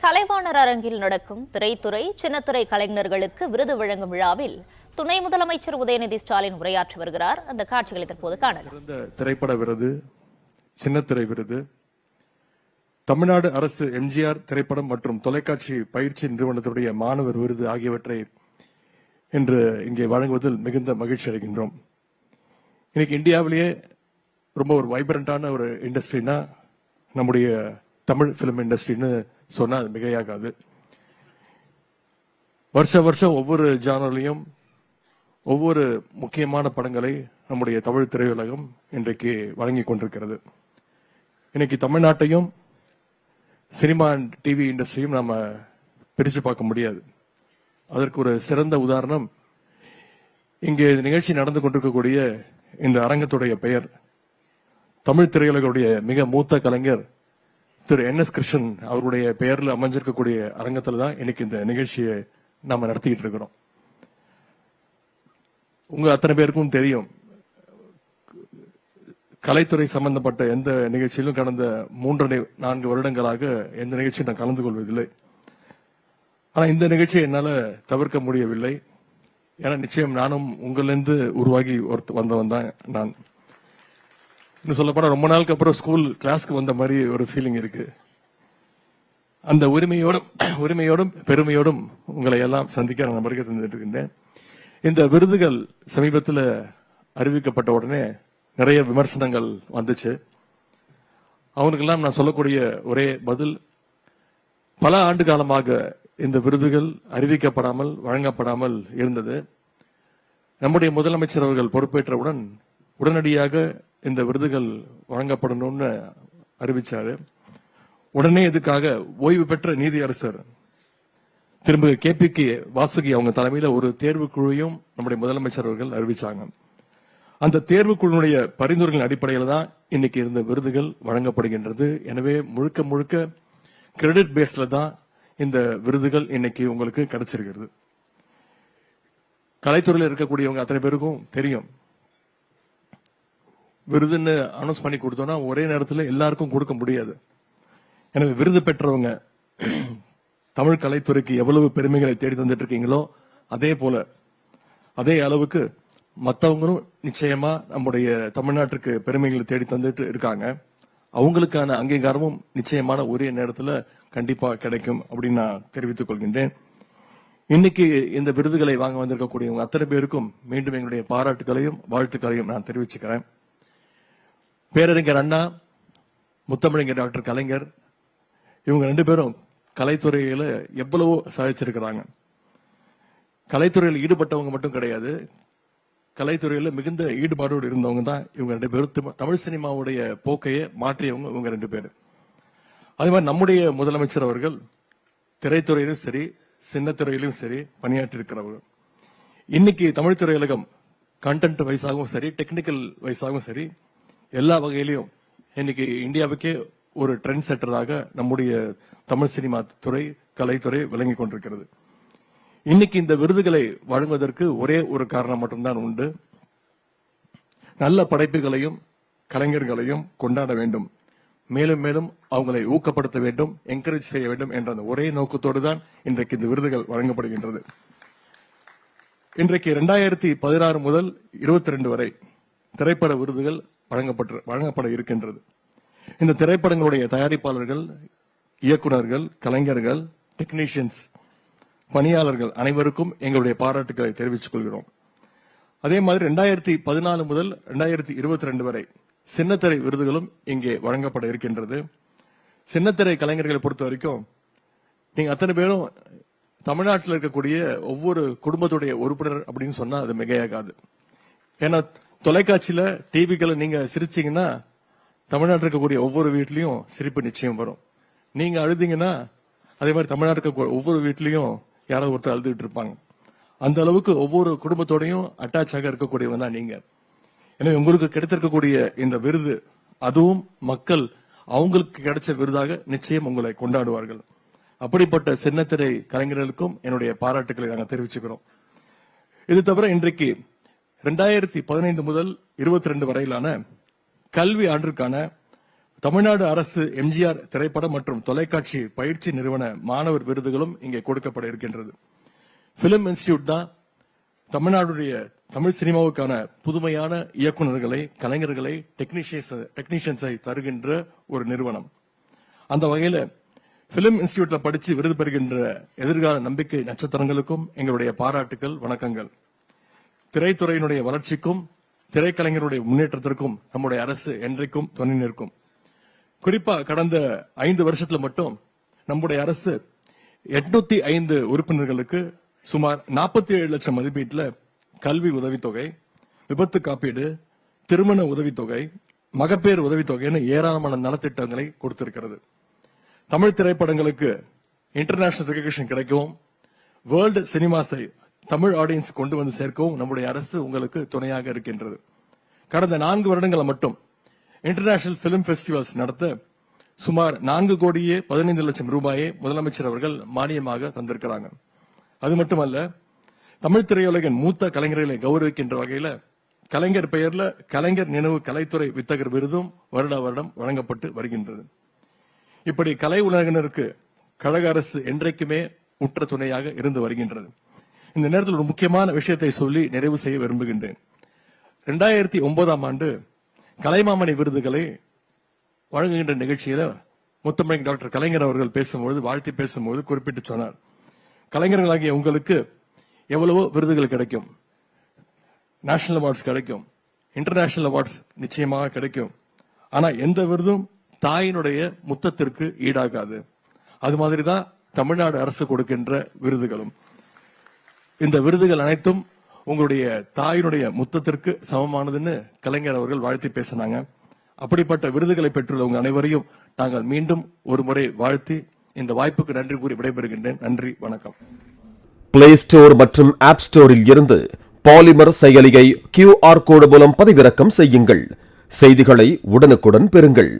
கலைவாணர் அரங்கில் நடக்கும் திரைத்துறை சின்னத்துறை கலைஞர்களுக்கு விருது வழங்கும் விழாவில் துணை முதலமைச்சர் உதயநிதி ஸ்டாலின் உரையாற்றி வருகிறார். அந்த காட்சிகளை தற்போது காணலாம். திரைப்பட விருது, சின்னத்திரை விருது, தமிழ்நாடு அரசு எம்ஜிஆர் திரைப்படம் மற்றும் தொலைக்காட்சி பயிற்சி நிறுவனத்துடைய மாணவர் விருது ஆகியவற்றை இன்று இங்கே வழங்குவதில் மிகுந்த மகிழ்ச்சி அடைகின்றோம். இன்னைக்கு இந்தியாவிலேயே ரொம்ப ஒரு வைப்ரண்டான ஒரு இண்டஸ்ட்ரினா நம்முடைய தமிழ் பிலிம் இண்டஸ்ட்ரின்னு சொன்னா அது மிகையாகாது. வருஷம் ஒவ்வொரு ஜானர்லையும் ஒவ்வொரு முக்கியமான படங்களை நம்முடைய தமிழ் திரையுலகம் இன்றைக்கு வழங்கி கொண்டிருக்கிறது. இன்னைக்கு தமிழ்நாட்டையும் சினிமா டிவி இண்டஸ்ட்ரியும் நாம பிரிச்சு பார்க்க முடியாது. அதற்கு ஒரு சிறந்த உதாரணம் இங்கே நிகழ்ச்சி நடந்து கொண்டிருக்கக்கூடிய இந்த அரங்கத்துடைய பெயர் தமிழ் திரையுலகுடைய மிக மூத்த கலைஞர் திரு NS கிருஷ்ணன் அவருடைய பெயரில் அமைஞ்சிருக்கக்கூடிய அரங்கத்தில் தான் இன்னைக்கு இந்த நிகழ்ச்சியை நாம நடத்திக்கிட்டு இருக்கிறோம். உங்க அத்தனை பேருக்கும் தெரியும், கலைத்துறை சம்பந்தப்பட்ட எந்த நிகழ்ச்சியிலும் கடந்த 3-4 வருடங்களாக எந்த நிகழ்ச்சியும் நான் கலந்து கொள்வதில்லை. ஆனா இந்த நிகழ்ச்சியை என்னால தவிர்க்க முடியவில்லை. ஏன்னா நிச்சயம் நானும் உங்களிலிருந்து உருவாகி வந்தவன் தான் நான். இன்னும் சொல்ல போனா ரொம்ப நாளுக்கு அப்புறம் ஸ்கூல் கிளாஸ்க்கு வந்த மாதிரி ஒரு ஃபீலிங் இருக்கு. அந்த உரிமையோடும் பெருமையோடும் உங்களை எல்லாம் சந்திக்க நான் வருகை தந்துட்டு இருக்கின்றேன். இந்த விருதுகள் சமீபத்தில் அறிவிக்கப்பட்ட உடனே நிறைய விமர்சனங்கள் வந்துச்சு. அவனுக்கெல்லாம் நான் சொல்லக்கூடிய ஒரே பதில், பல ஆண்டு காலமாக இந்த விருதுகள் அறிவிக்கப்படாமல் வழங்கப்படாமல் இருந்தது. நம்முடைய முதலமைச்சர் அவர்கள் பொறுப்பேற்றவுடன் உடனடியாக இந்த விருதுகள் வழங்கப்படணும்னு அறிவிச்சாரு. உடனே இதுக்காக ஓய்வு பெற்ற நீதியரசர் திரும்ப KPK வாசுகி அவங்க தலைமையில ஒரு தேர்வு குழுவையும் நம்முடைய முதலமைச்சர் அவர்கள் அறிவிச்சாங்க. அந்த தேர்வு குழுவுடைய பரிந்துரைகளின் அடிப்படையில் தான் இன்னைக்கு இருந்த விருதுகள் வழங்கப்படுகின்றது. எனவே முழுக்க கிரெடிட் பேஸ்ல தான் இந்த விருதுகள் இன்னைக்கு உங்களுக்கு கிடைச்சிருக்கிறது. கலைத்துறையில் இருக்கக்கூடியவங்க அத்தனை பேருக்கும் தெரியும், விருதுன்னு அனௌன்ஸ் பண்ணி கொடுத்தோம்னா ஒரே நேரத்தில் எல்லாருக்கும் கொடுக்க முடியாது. எனவே விருது பெற்றவங்க தமிழ் கலைத்துறைக்கு எவ்வளவு பெருமைகளை தேடி தந்துட்டு இருக்கீங்களோ அதே அளவுக்கு மற்றவங்களும் நிச்சயமா நம்முடைய தமிழ்நாட்டுக்கு பெருமைகளை தேடி தந்துட்டு இருக்காங்க. அவங்களுக்கான அங்கீகாரமும் நிச்சயமான ஒரே நேரத்தில் கண்டிப்பா கிடைக்கும் அப்படின்னு நான் தெரிவித்துக் கொள்கின்றேன். இன்னைக்கு இந்த விருதுகளை வாங்க வந்திருக்கக்கூடியவங்க அத்தனை பேருக்கும் மீண்டும் எங்களுடைய பாராட்டுகளையும் வாழ்த்துக்களையும் நான் தெரிவிச்சுக்கிறேன். பேரறிஞர் அண்ணா, முத்தமிழறிஞர் டாக்டர் கலைஞர், இவங்க 2 பேரும் கலைத்துறையில எவ்வளவோ சாதிச்சிருக்கிறாங்க. கலைத்துறையில் ஈடுபட்டவங்க மட்டும் கிடையாது, கலைத்துறையில மிகுந்த ஈடுபாடோடு இருந்தவங்க தான் இவங்க 2 பேரும். தமிழ் சினிமாவுடைய போக்கையை மாற்றியவங்க இவங்க 2 பேர். அதே மாதிரி நம்முடைய முதலமைச்சர் அவர்கள் திரைத்துறையிலும் சரி சின்னத்துறையிலும் சரி பணியாற்றி இருக்கிறவர்கள். இன்னைக்கு தமிழ் திரையுலகம் கண்டென்ட் வைஸாகவும் சரி டெக்னிக்கல் வைஸாகவும் சரி எல்லா வகையிலையும் இன்னைக்கு இந்தியாவுக்கே ஒரு ட்ரெண்ட் செட்டராக நம்முடைய தமிழ் சினிமா துறை கலைத்துறை விளங்கி கொண்டிருக்கிறது. இன்னைக்கு இந்த விருதுகளை வழங்குவதற்கு ஒரே ஒரு காரணம் மட்டும்தான் உண்டு, நல்ல படைப்புகளையும் கலைஞர்களையும் கொண்டாட வேண்டும், மேலும் மேலும் அவங்களை ஊக்கப்படுத்த வேண்டும், என்கரேஜ் செய்ய வேண்டும் என்ற அந்த ஒரே நோக்கத்தோடு தான் இன்றைக்கு இந்த விருதுகள் வழங்கப்படுகின்றது. இன்றைக்கு 2016 முதல் 22 வரை திரைப்பட விருதுகள் வழங்கப்பட இருக்கின்றது. இந்த திரைப்படங்களுடைய தயாரிப்பாளர்கள், இயக்குநர்கள், கலைஞர்கள், டெக்னீஷியன்ஸ், பணியாளர்கள் அனைவருக்கும் எங்களுடைய பாராட்டுகளை தெரிவித்துக் கொள்கிறோம். அதே மாதிரி 2014 முதல் 2022 வரை சின்னத்திரை விருதுகளும் இங்கே வழங்கப்பட இருக்கின்றது. சின்னத்திரை கலைஞர்களை பொறுத்த வரைக்கும் நீங்க அத்தனை பேரும் தமிழ்நாட்டில் இருக்கக்கூடிய ஒவ்வொரு குடும்பத்துடைய உறுப்பினர் அப்படின்னு சொன்னா அது மிகையாகாது. ஏன்னா தொலைக்காட்சியில டிவிக்களை நீங்க சிரிச்சீங்கன்னா தமிழ்நாட்டில் இருக்கக்கூடிய ஒவ்வொரு வீட்லயும் சிரிப்பு நிச்சயம் வரும். நீங்க அழுதீங்கன்னா அதே மாதிரி தமிழ்நாட்டுக்கு ஒவ்வொரு வீட்லயும் யாராவது ஒருத்தர் அழுதுகிட்டு இருப்பாங்க. அந்த அளவுக்கு ஒவ்வொரு குடும்பத்தோடையும் அட்டாச் ஆக இருக்கக்கூடியவங்க தான் நீங்க. எனவே உங்களுக்கு கிடைத்திருக்கக்கூடிய இந்த விருது, அதுவும் மக்கள் அவங்களுக்கு கிடைச்ச விருதாக நிச்சயம் உங்களை கொண்டாடுவார்கள். அப்படிப்பட்ட சின்னத்திரை கலைஞர்களுக்கும் என்னுடைய பாராட்டுகளை நாங்கள் தெரிவிச்சுக்கிறோம். இது தவிர இன்றைக்கு 2015 முதல் 22 வரையிலான கல்வி ஆண்டிற்கான தமிழ்நாடு அரசு எம்ஜிஆர் திரைப்படம் மற்றும் தொலைக்காட்சி பயிற்சி நிறுவன மாணவர் விருதுகளும் இங்கே கொடுக்கப்பட இருக்கின்றது. பிலிம் இன்ஸ்டிடியூட் தான் தமிழ்நாடுடைய தமிழ் சினிமாவுக்கான புதுமையான இயக்குநர்களை, கலைஞர்களை, டெக்னீஷியன்ஸை தருகின்ற ஒரு நிறுவனம். அந்த வகையில பிலிம் இன்ஸ்டிடியூட்ல படிச்சு விருது பெறுகின்ற எதிர்கால நம்பிக்கை நட்சத்திரங்களுக்கும் எங்களுடைய பாராட்டுகள், வணக்கங்கள். திரைத்துறையினுடைய வளர்ச்சிக்கும் திரைக்கலைஞருடைய முன்னேற்றத்திற்கும் நம்முடைய அரசு என்றைக்கும் துணை நிற்கும். குறிப்பா கடந்த 5 வருஷத்துல மட்டும் நம்முடைய அரசு 805 உறுப்பினர்களுக்கு சுமார் 47 லட்சம் மதிப்பீட்டுல கல்வி உதவித்தொகை, விபத்து காப்பீடு, திருமண உதவித்தொகை, மகப்பேறு உதவித்தொகைன்னு ஏராளமான நலத்திட்டங்களை கொடுத்திருக்கிறது. தமிழ் திரைப்படங்களுக்கு இன்டர்நேஷனல் ரெகக்னிஷன் கிடைக்கவும், வேர்ல்டு சினிமாஸை தமிழ் ஆடியன்ஸ் கொண்டு வந்து சேர்க்கவும் நம்முடைய அரசு உங்களுக்கு துணையாக இருக்கின்றது. கடந்த 4 வருடங்களை மட்டும் இன்டர்நேஷனல் பிலிம் ஃபெஸ்டிவல்ஸ் நடத்த சுமார் 4 கோடியே 15 லட்சம் ரூபாயை முதலமைச்சர் அவர்கள் மானியமாக தந்திருக்கிறாங்க. அது மட்டுமல்ல, தமிழ் திரையுலகின் மூத்த கலைஞர்களை கௌரவிக்கின்ற வகையில கலைஞர் பெயர்ல கலைஞர் நினைவு கலைத்துறை வித்தகர் விருதும் வருடம் வழங்கப்பட்டு வருகின்றது. இப்படி கலை உலகினருக்கு கழக அரசு என்றைக்குமே உற்ற துணையாக இருந்து வருகின்றது. இந்த நேரத்தில் ஒரு முக்கியமான விஷயத்தை சொல்லி நிறைவு செய்ய விரும்புகின்றேன். 2009ஆம் ஆண்டு கலைமாமணி விருதுகளை வழங்குகின்ற நிகழ்ச்சியில முத்தமிழ் டாக்டர் கலைஞர் அவர்கள் பேசும்போது, வாழ்த்தி பேசும்போது குறிப்பிட்டு சொன்னார், கலைஞர்களாகிய உங்களுக்கு எவ்வளவோ விருதுகள் கிடைக்கும், நேஷனல் அவார்ட்ஸ் கிடைக்கும், இன்டர்நேஷனல் அவார்ட்ஸ் நிச்சயமாக கிடைக்கும். ஆனா எந்த விருதும் தாயினுடைய முத்தத்திற்கு ஈடாகாது. அது மாதிரிதான் தமிழ்நாடு அரசு கொடுக்கின்ற விருதுகளும். இந்த விருதுகள் அனைத்தும் உங்களுடைய தாயினுடைய முத்தத்திற்கு சமமானதுன்னு கலைஞர் அவர்கள் வாழ்த்தி பேசினாங்க. அப்படிப்பட்ட விருதுகளை பெற்றுள்ள உங்க அனைவரையும் நாங்கள் மீண்டும் ஒரு முறை வாழ்த்தி இந்த வாய்ப்புக்கு நன்றி கூறி விடைபெறுகின்றேன். நன்றி, வணக்கம். பிளே ஸ்டோர் மற்றும் ஆப் ஸ்டோரில் இருந்து பாலிமர் செயலியை QR கோடு மூலம் பதிவிறக்கம் செய்யுங்கள். செய்திகளை உடனுக்குடன் பெறுங்கள்.